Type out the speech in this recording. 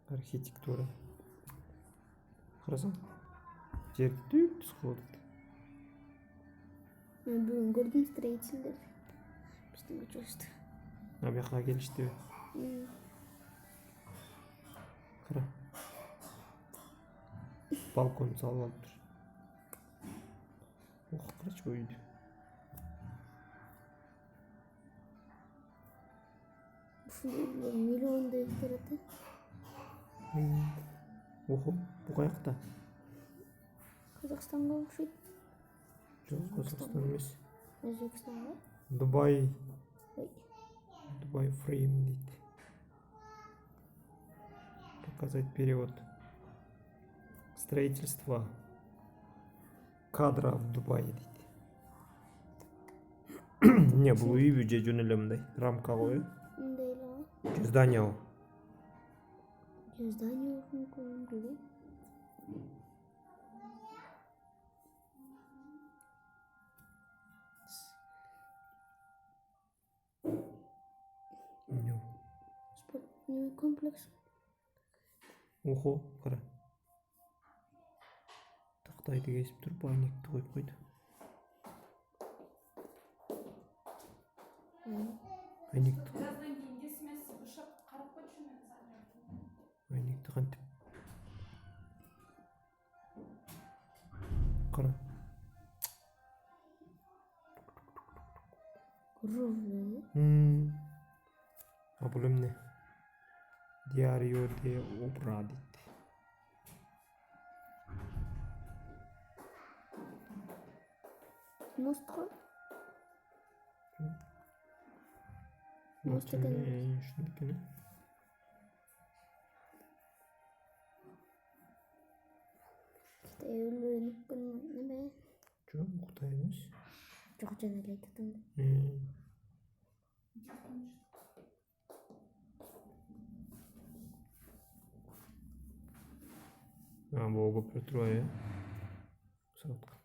Архитектура. Қарасаң, жер түз қылып. Мен бүгін көрдім строительдер. Біздің участок. Абияққа келішті бе? Қара. Балкон салып алып тұр. Қарашы үйді. Миллиондай тұрады. Бұл қаяқта? Қазақстанға ұқсайды. Жоқ, Қазақстан емес. Өзбекстанға? Дубай фрейм дейді. Показать перевод. Строительство кадра в Дубае дейді. Не, бұл үй же жөнелемдай. Рамка қойы. Здание ол. Здание мүмкін біле. Спортивный комплекс. Охо, қара. Тақтайды кесіп тұрып, айнекті қойып қойды. Айнекті қантып. Қара. Ровно. Бұл емне? Диарио де обра дейді. Мост қой? Мост екен. Шыныкені. Қытай өлінікпін неме? Жоқ, Қытай емес. Жоқ, жаңа айтатын. Бұл көпір тұрай, е? Сағатқа.